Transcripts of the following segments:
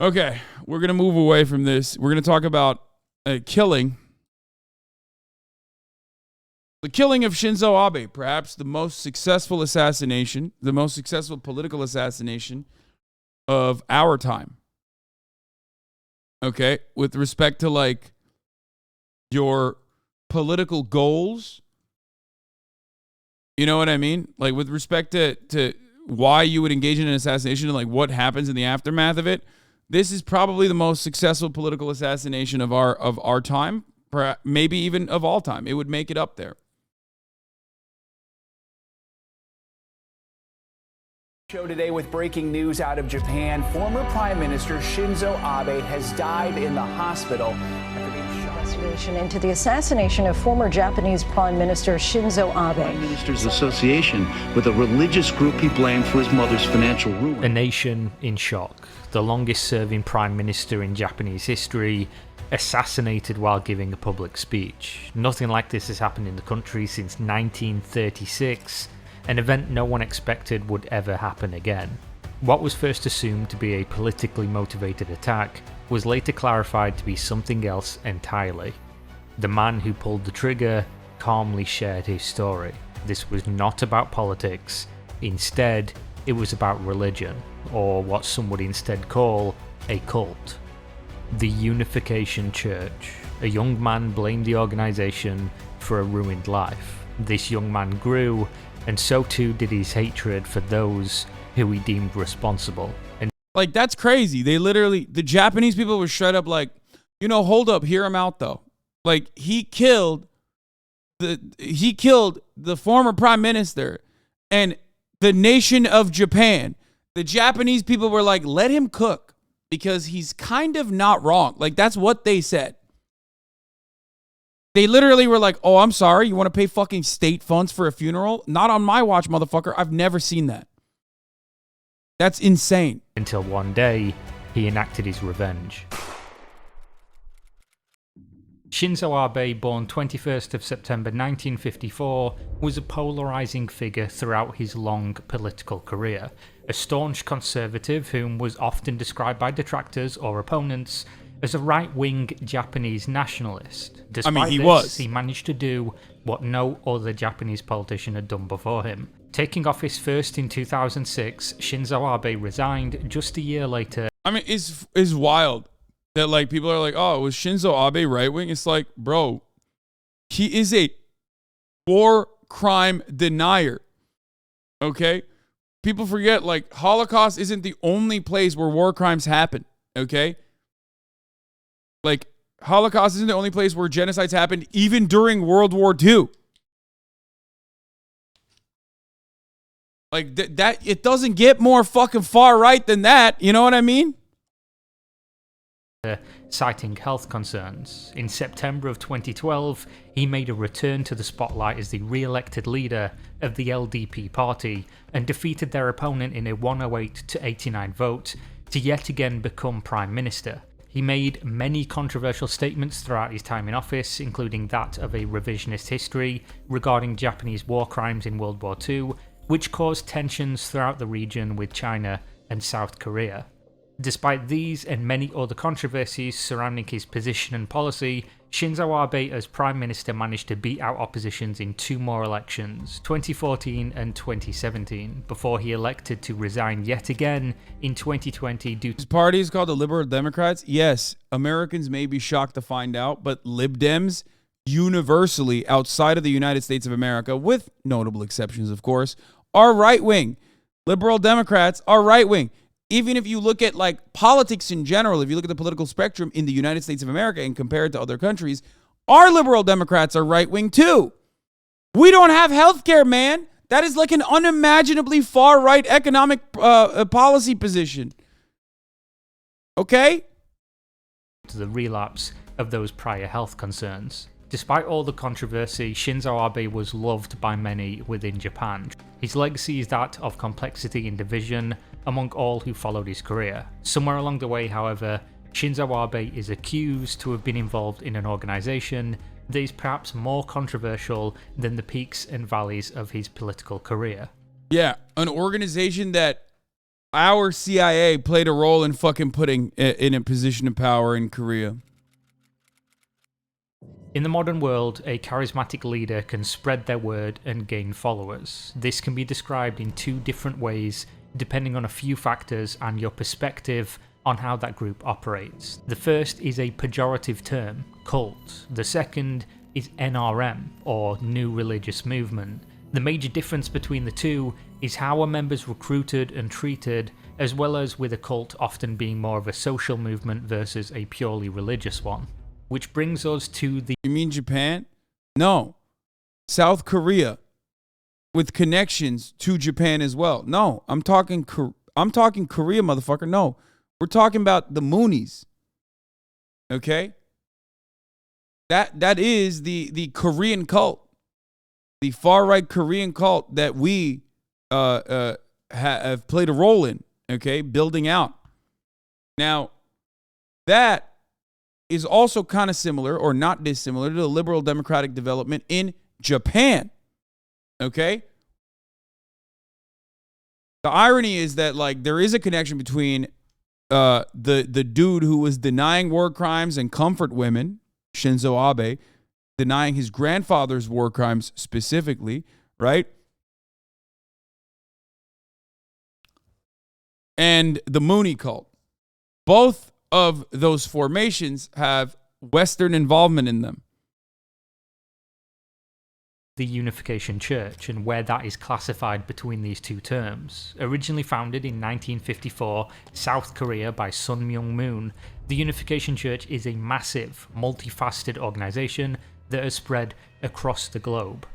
Okay, we're going to move away from this. We're going to talk about a killing. The killing of Shinzo Abe, perhaps the most successful assassination, the most successful political assassination of our time. Okay, with respect to like your political goals. You know what I mean? Like with respect to why you would engage in an assassination and like what happens in the aftermath of it. This is probably the most successful political assassination of our time, perhaps, maybe even of all time. It would make it up there. Show today with breaking news out of Japan. Former Prime Minister Shinzo Abe has died in the hospital after being shot. Investigation into the assassination of former Japanese Prime Minister Shinzo Abe. Prime Minister's association with a religious group he blamed for his mother's financial ruin. A nation in shock. The longest-serving Prime Minister in Japanese history assassinated while giving a public speech. Nothing like this has happened in the country since 1936. An event no one expected would ever happen again. What was first assumed to be a politically motivated attack was later clarified to be something else entirely. The man who pulled the trigger calmly shared his story. This was not about politics. Instead, it was about religion, or what some would instead call a cult. The Unification Church. A young man blamed the organization for a ruined life. This young man grew, and so too did his hatred for those who he deemed responsible. And like, that's crazy. They literally, the Japanese people were straight up like, you know, hold up, hear him out though. Like, he killed the former prime minister and the nation of Japan. The Japanese people were like, let him cook because he's kind of not wrong. Like, that's what they said. They literally were like, oh, I'm sorry. You want to pay fucking state funds for a funeral? Not on my watch, motherfucker. I've never seen that. That's insane. Until one day, he enacted his revenge. Shinzo Abe, born 21st of September 1954, was a polarizing figure throughout his long political career. A staunch conservative whom was often described by detractors or opponents as a right-wing Japanese nationalist. Despite he managed to do what no other Japanese politician had done before him. Taking office first in 2006, Shinzo Abe resigned just a year later. I mean, it's wild that like people are like, oh, was Shinzo Abe right-wing? It's like, bro, he is a war crime denier. Okay? People forget, like, Holocaust isn't the only place where war crimes happen. Okay? Like, Holocaust isn't the only place where genocides happened, even during World War II. Like, that it doesn't get more fucking far right than that. You know what I mean? Citing health concerns. In September of 2012, he made a return to the spotlight as the re-elected leader of the LDP party and defeated their opponent in a 108 to 89 vote to yet again become Prime Minister. He made many controversial statements throughout his time in office, including that of a revisionist history regarding Japanese war crimes in World War II, which caused tensions throughout the region with China and South Korea. Despite these and many other controversies surrounding his position and policy, Shinzo Abe as Prime Minister managed to beat out oppositions in two more elections, 2014 and 2017, before he elected to resign yet again in 2020 due to... His party is called the Liberal Democrats. Yes, Americans may be shocked to find out, but Lib Dems universally outside of the United States of America, with notable exceptions of course, are right-wing. Liberal Democrats are right-wing. Even if you look at like politics in general, if you look at the political spectrum in the United States of America and compare it to other countries, our liberal Democrats are right-wing too. We don't have health care, man. That is like an unimaginably far-right economic policy position. Okay? To the relapse of those prior health concerns. Despite all the controversy, Shinzo Abe was loved by many within Japan. His legacy is that of complexity and division among all who followed his career. Somewhere along the way, however, Shinzo Abe is accused to have been involved in an organisation that is perhaps more controversial than the peaks and valleys of his political career. Yeah, an organization that our CIA played a role in fucking putting in a position of power in Korea. In the modern world, a charismatic leader can spread their word and gain followers. This can be described in two different ways, depending on a few factors and your perspective on how that group operates. The first is a pejorative term, cult. The second is NRM, or New Religious Movement. The major difference between the two is how a member's recruited and treated, as well as with a cult often being more of a social movement versus a purely religious one. Which brings us to the... You mean Japan? No. South Korea, with connections to Japan as well. No, I'm talking Korea, motherfucker. No, we're talking about the Moonies. Okay? That is the Korean cult. The far-right Korean cult that we have played a role in, okay, building out. Now, that is also kind of similar, or not dissimilar, to the liberal democratic development in Japan, okay? The irony is that, like, there is a connection between the dude who was denying war crimes and comfort women, Shinzo Abe, denying his grandfather's war crimes specifically, right? And the Moonie cult. Both of those formations have Western involvement in them. The Unification Church and where that is classified between these two terms. Originally founded in 1954, South Korea by Sun Myung Moon, the Unification Church is a massive, multifaceted organization that has spread across the globe.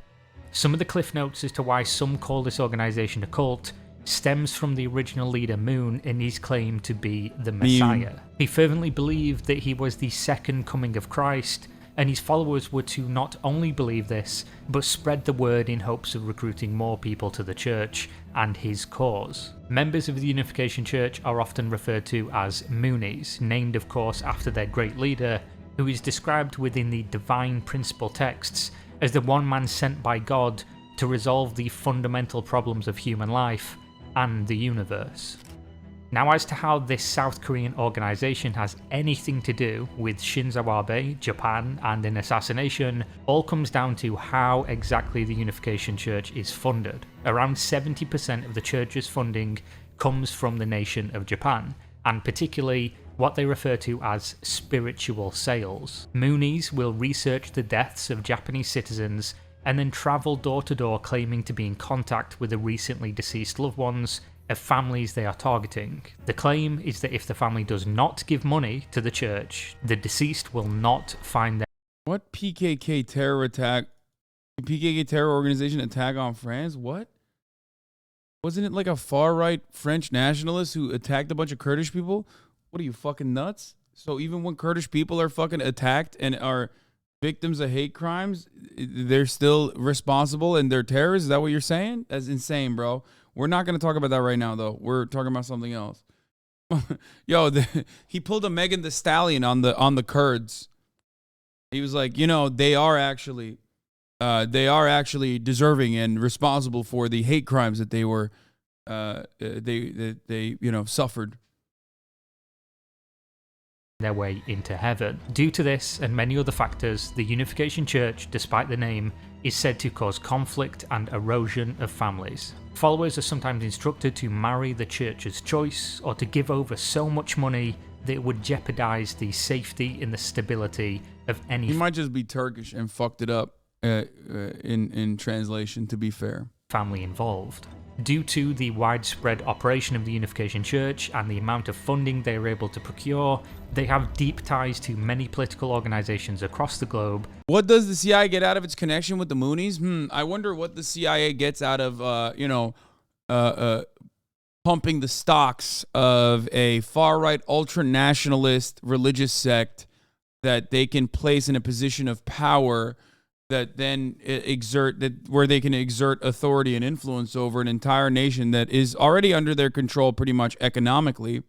Some of the cliff notes as to why some call this organization a cult stems from the original leader Moon and his claim to be the Messiah. He fervently believed that he was the second coming of Christ, and his followers were to not only believe this, but spread the word in hopes of recruiting more people to the church and his cause. Members of the Unification Church are often referred to as Moonies, named of course after their great leader, who is described within the divine principle texts as the one man sent by God to resolve the fundamental problems of human life and the universe. Now, as to how this South Korean organisation has anything to do with Shinzo Abe, Japan, and an assassination, all comes down to how exactly the Unification Church is funded. Around 70% of the church's funding comes from the nation of Japan, and particularly what they refer to as spiritual sales. Moonies will research the deaths of Japanese citizens and then travel door to door claiming to be in contact with the recently deceased loved ones of families they are targeting. The claim is that if the family does not give money to the church, the deceased will not find them. What PKK terror attack? PKK terror organization attack on France? What? Wasn't it like a far-right French nationalist who attacked a bunch of Kurdish people? What are you, fucking nuts? So even when Kurdish people are fucking attacked and are victims of hate crimes, they're still responsible and they're terrorists? Is that what you're saying? That's insane, bro. We're not going to talk about that right now, though. We're talking about something else. Yo, he pulled a Megan Thee Stallion on the Kurds. He was like, you know, they are actually deserving and responsible for the hate crimes that they were they suffered. Their way into heaven. Due to this and many other factors, the Unification Church, despite the name, is said to cause conflict and erosion of families. Followers are sometimes instructed to marry the church's choice or to give over so much money that it would jeopardize the safety and the stability of any... He might just be Turkish and fucked it up in translation, to be fair. ...family involved. Due to the widespread operation of the Unification Church and the amount of funding they are able to procure, they have deep ties to many political organizations across the globe. What does the CIA get out of its connection with the Moonies? I wonder what the CIA gets out of, pumping the stocks of a far-right ultra-nationalist religious sect that they can place in a position of power that then where they can exert authority and influence over an entire nation that is already under their control pretty much economically.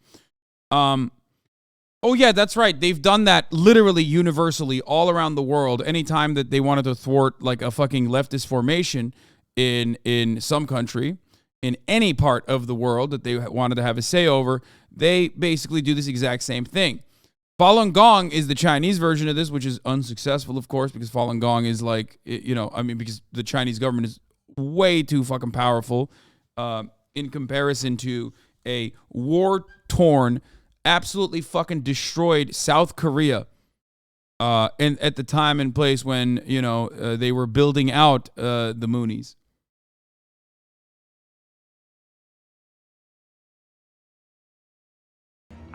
Oh yeah, that's right. They've done that literally universally all around the world. Anytime that they wanted to thwart like a fucking leftist formation in some country, in any part of the world that they wanted to have a say over, they basically do this exact same thing. Falun Gong is the Chinese version of this, which is unsuccessful, of course, because Falun Gong is like, because the Chinese government is way too fucking powerful in comparison to a war-torn, absolutely fucking destroyed South Korea. And at the time and place when, they were building out the Moonies.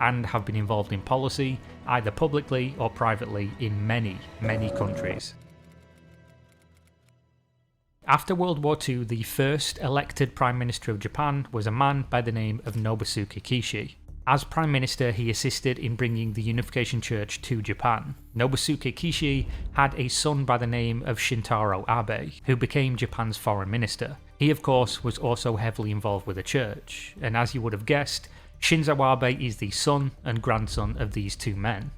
And have been involved in policy, either publicly or privately, in many, many countries. After World War II, the first elected Prime Minister of Japan was a man by the name of Nobusuke Kishi. As Prime Minister, he assisted in bringing the Unification Church to Japan. Nobusuke Kishi had a son by the name of Shinzo Abe, who became Japan's foreign minister. He, of course, was also heavily involved with the church, and as you would have guessed, Shinzo Abe is the son and grandson of these two men.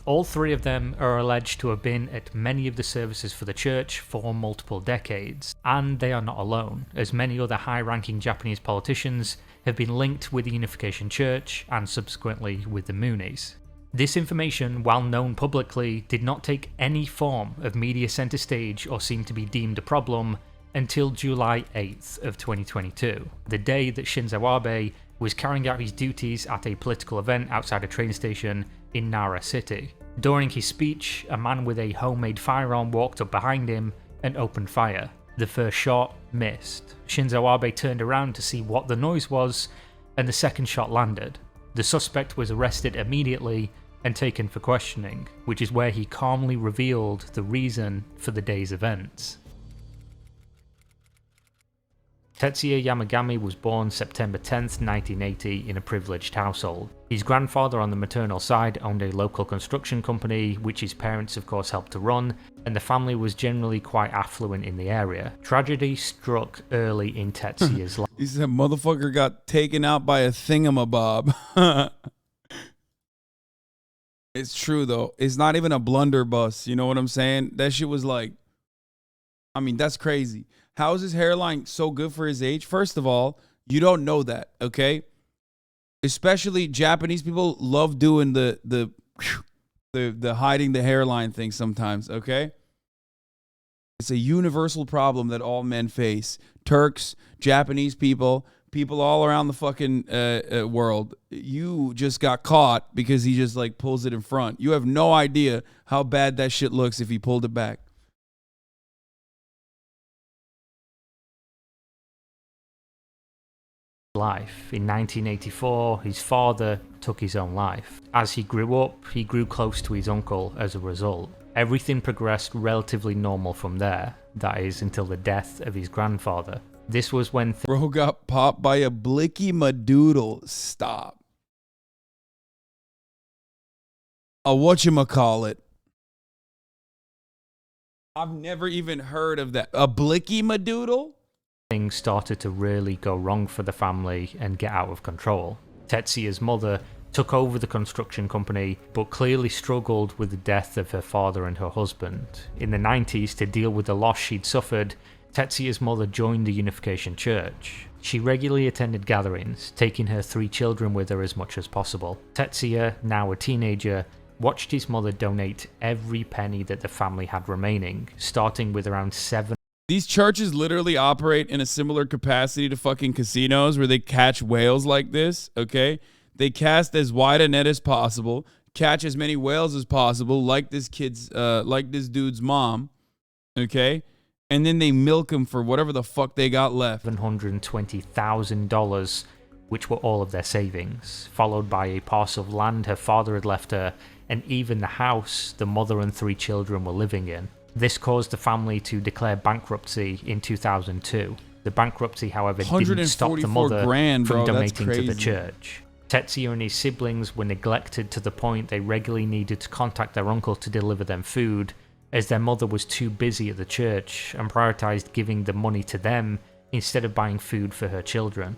All three of them are alleged to have been at many of the services for the church for multiple decades, and they are not alone, as many other high-ranking Japanese politicians have been linked with the Unification Church and subsequently with the Moonies. This information, while known publicly, did not take any form of media centre stage or seem to be deemed a problem until July 8th of 2022, the day that Shinzo Abe was carrying out his duties at a political event outside a train station in Nara City. During his speech, a man with a homemade firearm walked up behind him and opened fire. The first shot missed. Shinzo Abe turned around to see what the noise was, and the second shot landed. The suspect was arrested immediately and taken for questioning, which is where he calmly revealed the reason for the day's events. Tetsuya Yamagami was born September 10th, 1980 in a privileged household. His grandfather on the maternal side owned a local construction company, which his parents of course helped to run, and the family was generally quite affluent in the area. Tragedy struck early in Tetsuya's life. He said, motherfucker got taken out by a thingamabob. It's true though. It's not even a blunderbuss. You know what I'm saying? That shit was like, that's crazy. How is his hairline so good for his age? First of all, you don't know that, okay? Especially Japanese people love doing the hiding the hairline thing sometimes, okay? It's a universal problem that all men face. Turks, Japanese people all around the fucking world. You just got caught because he just like pulls it in front. You have no idea how bad that shit looks if he pulled it back. Life. In 1984, his father took his own life. As he grew up, he grew close to his uncle as a result. Everything progressed relatively normal from there, that is, until the death of his grandfather. This was when bro got popped by a blicky madoodle. Stop. A whatchamacallit. I've never even heard of that. A blicky madoodle? Things started to really go wrong for the family and get out of control. Tetsuya's mother took over the construction company, but clearly struggled with the death of her father and her husband. In the 90s, to deal with the loss she'd suffered, Tetsuya's mother joined the Unification Church. She regularly attended gatherings, taking her 3 children with her as much as possible. Tetsuya, now a teenager, watched his mother donate every penny that the family had remaining, starting with around 7. These churches literally operate in a similar capacity to fucking casinos where they catch whales like this, okay? They cast as wide a net as possible, catch as many whales as possible, like this dude's mom, okay? And then they milk them for whatever the fuck they got left. $720,000, which were all of their savings, followed by a parcel of land her father had left her, and even the house the mother and 3 children were living in. This caused the family to declare bankruptcy in 2002. The bankruptcy, however, didn't stop the mother from donating to the church. Tetsuya and his siblings were neglected to the point they regularly needed to contact their uncle to deliver them food, as their mother was too busy at the church and prioritized giving the money to them instead of buying food for her children.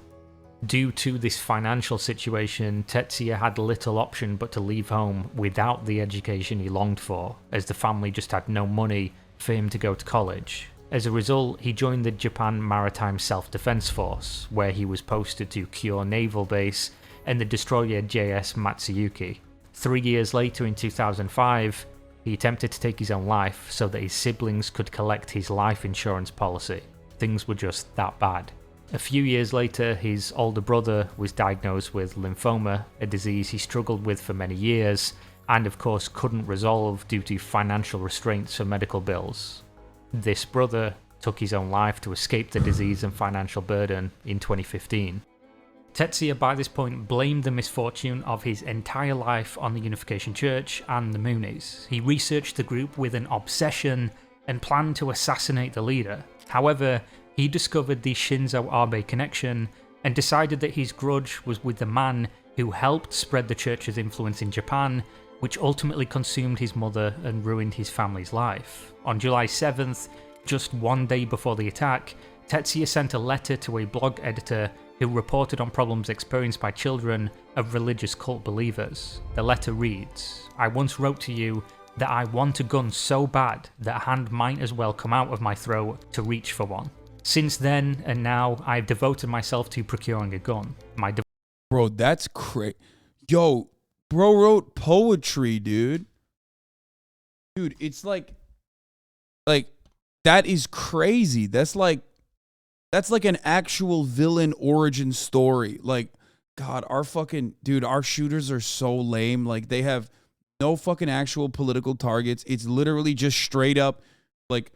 Due to this financial situation, Tetsuya had little option but to leave home without the education he longed for, as the family just had no money for him to go to college. As a result, he joined the Japan Maritime Self-Defense Force, where he was posted to Kure Naval Base and the destroyer JS Matsuyuki. 3 years later, in 2005, he attempted to take his own life so that his siblings could collect his life insurance policy. Things were just that bad. A few years later, his older brother was diagnosed with lymphoma, a disease he struggled with for many years, and of course couldn't resolve due to financial restraints for medical bills. This brother took his own life to escape the disease and financial burden in 2015. Tetsuya by this point blamed the misfortune of his entire life on the Unification Church and the Moonies. He researched the group with an obsession and planned to assassinate the leader. However, he discovered the Shinzo Abe connection and decided that his grudge was with the man who helped spread the church's influence in Japan, which ultimately consumed his mother and ruined his family's life. On July 7th, just 1 day before the attack, Tetsuya sent a letter to a blog editor who reported on problems experienced by children of religious cult believers. The letter reads, "I once wrote to you that I want a gun so bad that a hand might as well come out of my throat to reach for one. Since then and now, I have devoted myself to procuring a gun. Bro, that's crazy. Yo, bro wrote poetry, dude. Dude, it's like that is crazy. That's like an actual villain origin story. Like, God, our shooters are so lame. Like, they have no fucking actual political targets. It's literally just straight up, like,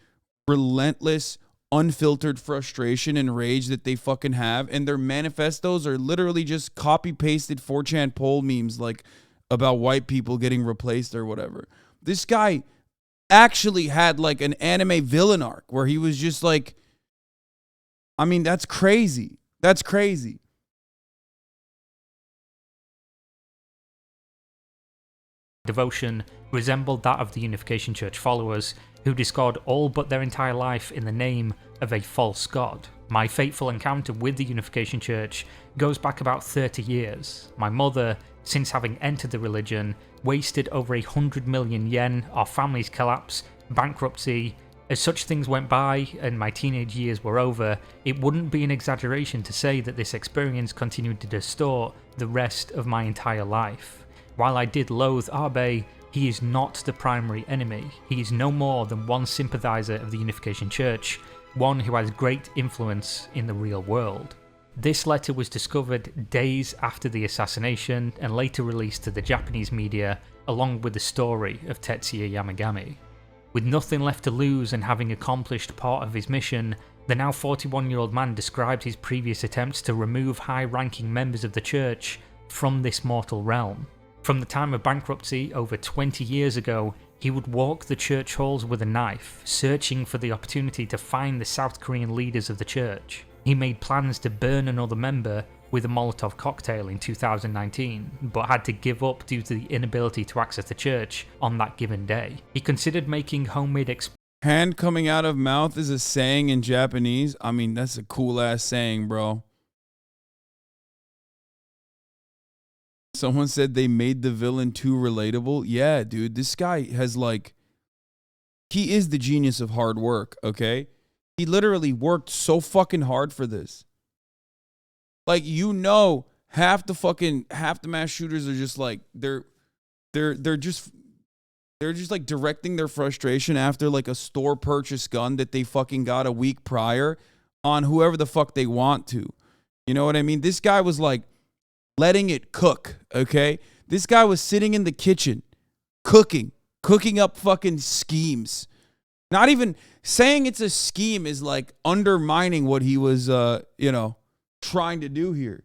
relentless, unfiltered frustration and rage that they fucking have. And their manifestos are literally just copy-pasted 4chan poll memes, like, about white people getting replaced or whatever. This guy actually had, like, an anime villain arc where he was just, like, I mean, that's crazy. That's crazy. Devotion resembled that of the Unification Church followers, who discard all but their entire life in the name of a false god. My fateful encounter with the Unification Church goes back about 30 years. My mother, since having entered the religion, wasted over 100 million yen, our family's collapse, bankruptcy. As such things went by and my teenage years were over, it wouldn't be an exaggeration to say that this experience continued to distort the rest of my entire life. While I did loathe Abe, he is not the primary enemy. He is no more than one sympathizer of the Unification Church, one who has great influence in the real world." This letter was discovered days after the assassination and later released to the Japanese media, along with the story of Tetsuya Yamagami. With nothing left to lose and having accomplished part of his mission, the now 41-year-old man described his previous attempts to remove high-ranking members of the church from this mortal realm. From the time of bankruptcy over 20 years ago, he would walk the church halls with a knife, searching for the opportunity to find the South Korean leaders of the church. He made plans to burn another member with a Molotov cocktail in 2019, but had to give up due to the inability to access the church on that given day. He considered making homemade Hand coming out of mouth is a saying in Japanese. I mean, that's a cool-ass saying, bro. Someone said they made the villain too relatable. Yeah, dude, this guy has, like, he is the genius of hard work, okay? He literally worked so fucking hard for this. Like, you know, half the mass shooters are just like, they're just like directing their frustration after, like, a store purchase gun that they fucking got a week prior on whoever the fuck they want to. You know what I mean? This guy was like letting it cook, okay? This guy was sitting in the kitchen cooking up fucking schemes. Not even saying it's a scheme is like undermining what he was, trying to do here.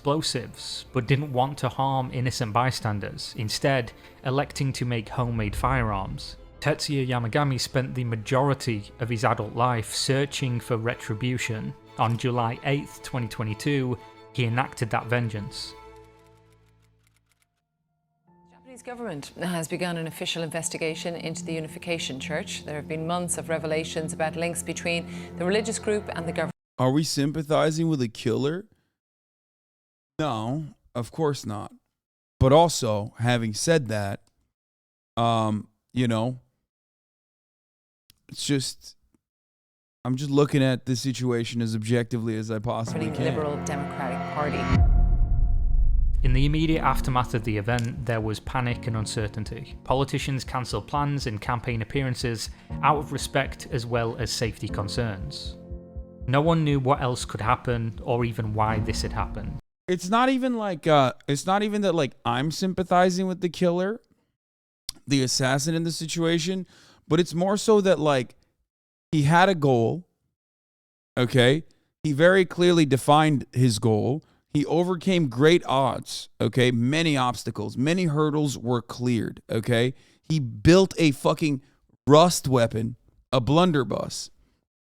explosives, but didn't want to harm innocent bystanders, instead electing to make homemade firearms. Tetsuya Yamagami spent the majority of his adult life searching for retribution. On July 8, 2022, he enacted that vengeance. The Japanese government has begun an official investigation into the Unification Church. There have been months of revelations about links between the religious group and the government. Are we sympathizing with a killer? No, of course not. But also, having said that, you know, it's just, I'm just looking at this situation as objectively as I possibly can. Liberal Democratic Party. In the immediate aftermath of the event, there was panic and uncertainty. Politicians cancelled plans and campaign appearances out of respect as well as safety concerns. No one knew what else could happen or even why this had happened. It's not even that like I'm sympathizing with the killer, the assassin in the situation, but it's more so that like he had a goal. Okay. He very clearly defined his goal. He overcame great odds. Okay. Many obstacles, many hurdles were cleared. Okay. He built a fucking rust weapon, a blunderbuss.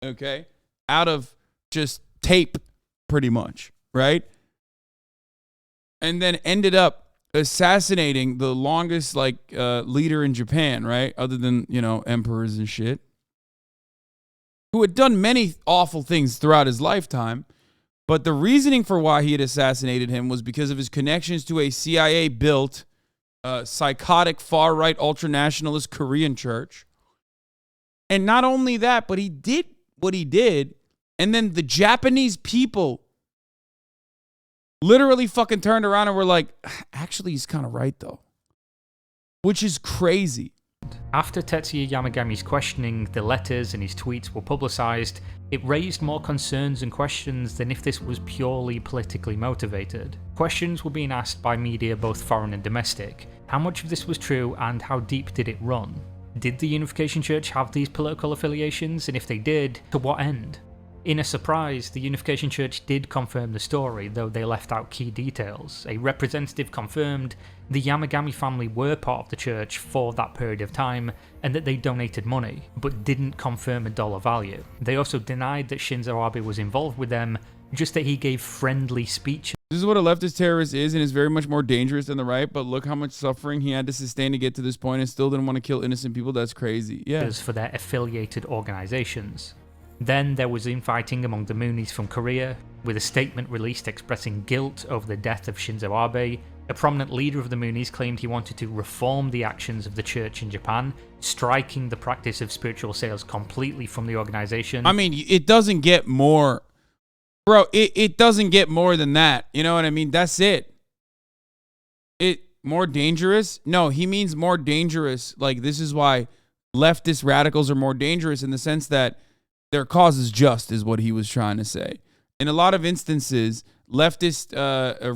Okay. Out of just tape, pretty much. Right. And then ended up assassinating the longest leader in Japan, right? Other than, you know, emperors and shit, who had done many awful things throughout his lifetime. But the reasoning for why he had assassinated him was because of his connections to a CIA-built, psychotic, far-right, ultranationalist Korean church. And not only that, but he did what he did, and then the Japanese people literally fucking turned around and were like, actually, he's kind of right, though. Which is crazy. After Tetsuya Yamagami's questioning, the letters and his tweets were publicized, it raised more concerns and questions than if this was purely politically motivated. Questions were being asked by media both foreign and domestic. How much of this was true and how deep did it run? Did the Unification Church have these political affiliations, and if they did, to what end? In a surprise, the Unification Church did confirm the story, though they left out key details. A representative confirmed the Yamagami family were part of the church for that period of time, and that they donated money, but didn't confirm a dollar value. They also denied that Shinzo Abe was involved with them, just that he gave friendly speeches. This is what a leftist terrorist is, and is very much more dangerous than the right, but look how much suffering he had to sustain to get to this point and still didn't want to kill innocent people. That's crazy. Yeah. For their affiliated organizations. Then there was infighting among the Moonies from Korea, with a statement released expressing guilt over the death of Shinzo Abe. A prominent leader of the Moonies claimed he wanted to reform the actions of the church in Japan, striking the practice of spiritual sales completely from the organization. I mean, it doesn't get more, bro, it doesn't get more than that. You know what I mean? That's it. It more dangerous? No, he means more dangerous. Like, this is why leftist radicals are more dangerous, in the sense that their cause is just, is what he was trying to say. In a lot of instances, leftist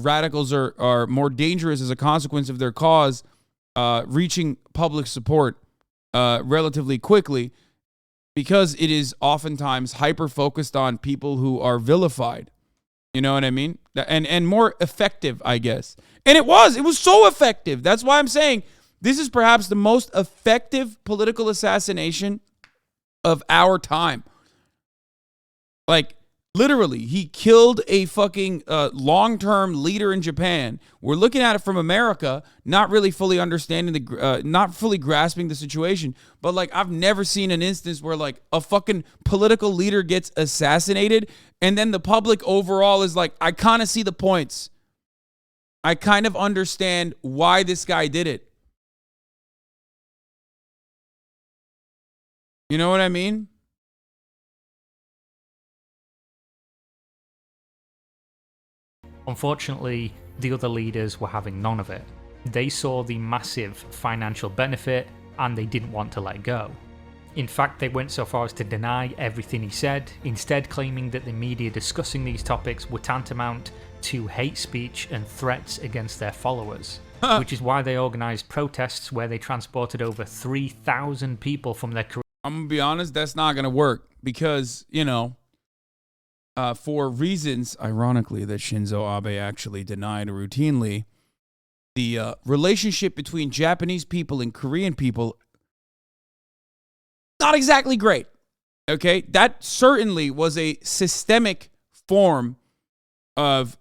radicals are more dangerous as a consequence of their cause reaching public support relatively quickly, because it is oftentimes hyper-focused on people who are vilified. You know what I mean? And more effective, I guess. And it was so effective. That's why I'm saying this is perhaps the most effective political assassination of our time. Like, literally, he killed a fucking long-term leader in Japan. We're looking at it from America, not really fully understanding not fully grasping the situation. But like, I've never seen an instance where like a fucking political leader gets assassinated, and then the public overall is like, I kind of see the points. I kind of understand why this guy did it. You know what I mean? Unfortunately, the other leaders were having none of it. They saw the massive financial benefit and they didn't want to let go. In fact, they went so far as to deny everything he said, instead claiming that the media discussing these topics were tantamount to hate speech and threats against their followers. Which is why they organised protests where they transported over 3,000 people from their career. I'm going to be honest, that's not going to work, because, you know, for reasons, ironically, that Shinzo Abe actually denied routinely, the relationship between Japanese people and Korean people, not exactly great. Okay? That certainly was a systemic form of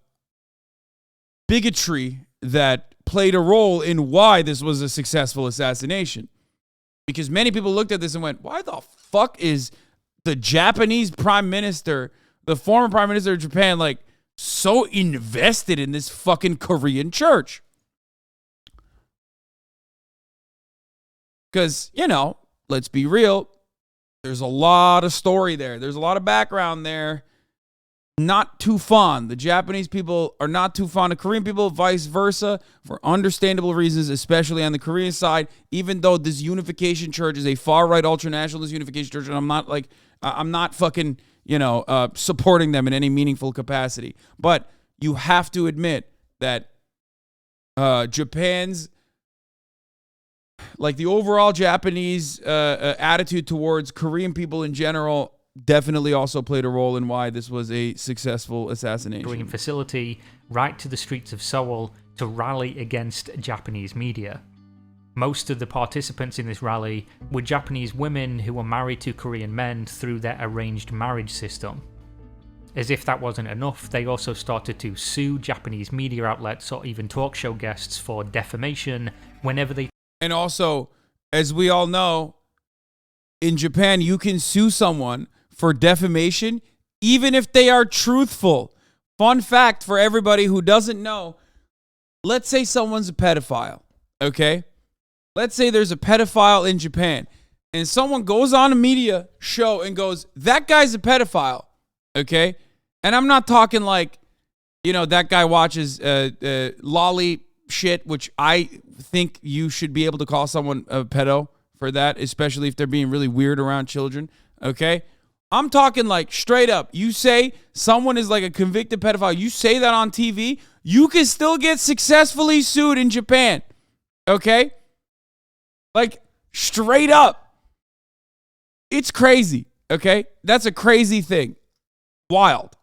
bigotry that played a role in why this was a successful assassination. Because many people looked at this and went, why the fuck is the Japanese prime minister, the former prime minister of Japan, like, so invested in this fucking Korean church? Because, let's be real. There's a lot of story there. There's a lot of background there. Not too fond. The Japanese people are not too fond of Korean people, vice versa, for understandable reasons, especially on the Korean side, even though this unification church is a far-right ultranationalist unification church, and I'm not fucking, supporting them in any meaningful capacity. But you have to admit that Japan's, the overall Japanese attitude towards Korean people in general definitely also played a role in why this was a successful assassination. Facility right to the streets of Seoul to rally against Japanese media. Most of the participants in this rally were Japanese women who were married to Korean men through their arranged marriage system. As if that wasn't enough, they also started to sue Japanese media outlets or even talk show guests for defamation whenever they... And also, as we all know, in Japan, you can sue someone for defamation even if they are truthful. Fun fact for everybody who doesn't know, let's say someone's a pedophile, okay? Let's say there's a pedophile in Japan, and someone goes on a media show and goes, that guy's a pedophile, okay? And I'm not talking that guy watches lolly shit, which I think you should be able to call someone a pedo for that, especially if they're being really weird around children, okay? I'm talking straight up. You say someone is a convicted pedophile, you say that on TV, you can still get successfully sued in Japan, okay? Straight up. It's crazy, okay? That's a crazy thing. Wild.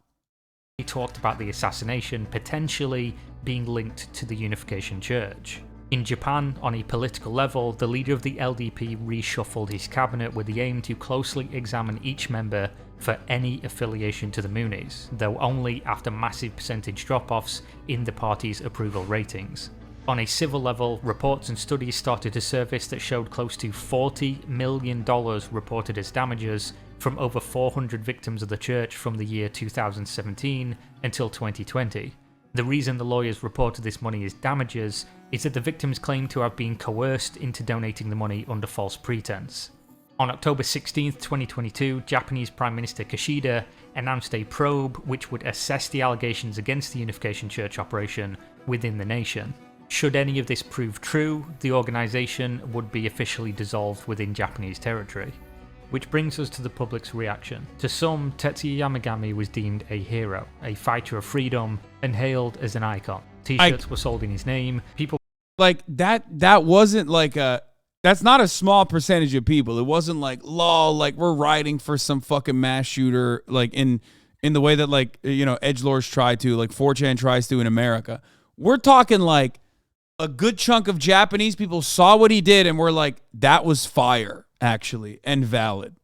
He talked about the assassination potentially being linked to the Unification Church. In Japan, on a political level, the leader of the LDP reshuffled his cabinet with the aim to closely examine each member for any affiliation to the Moonies, though only after massive percentage drop-offs in the party's approval ratings. On a civil level, reports and studies started to surface that showed close to $40 million reported as damages from over 400 victims of the church from the year 2017 until 2020. The reason the lawyers reported this money as damages is that the victims claim to have been coerced into donating the money under false pretense. On October 16, 2022, Japanese Prime Minister Kishida announced a probe which would assess the allegations against the Unification Church operation within the nation. Should any of this prove true, the organisation would be officially dissolved within Japanese territory. Which brings us to the public's reaction. To some, Tetsuya Yamagami was deemed a hero, a fighter of freedom, and hailed as an icon. T-shirts were sold in his name. People that wasn't that's not a small percentage of people. It wasn't lol, we're riding for some fucking mass shooter in the way that edgelords try to, 4chan tries to in America. We're talking a good chunk of Japanese people saw what he did and were that was fire, actually, and valid.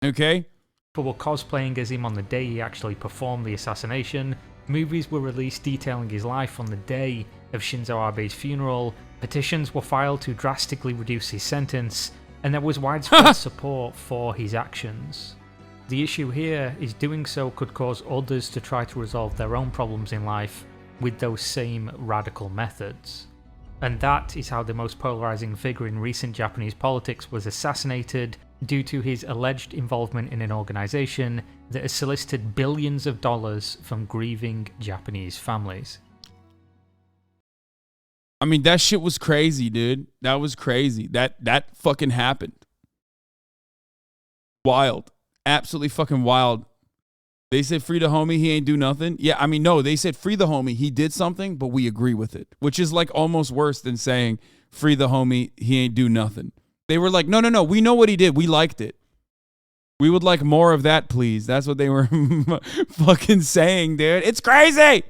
Okay? People were cosplaying as him on the day he actually performed the assassination. Movies were released detailing his life on the day of Shinzo Abe's funeral. Petitions were filed to drastically reduce his sentence, and there was widespread support for his actions. The issue here is doing so could cause others to try to resolve their own problems in life with those same radical methods. And that is how the most polarizing figure in recent Japanese politics was assassinated due to his alleged involvement in an organization that has solicited billions of dollars from grieving Japanese families. I mean, that shit was crazy, dude. That was crazy. That fucking happened. Wild. Absolutely fucking wild. They said free the homie, he ain't do nothing. Yeah, I mean, no, they said free the homie, he did something, but we agree with it. Which is almost worse than saying free the homie, he ain't do nothing. They were no, we know what he did. We liked it. We would like more of that, please. That's what they were fucking saying, dude. It's crazy.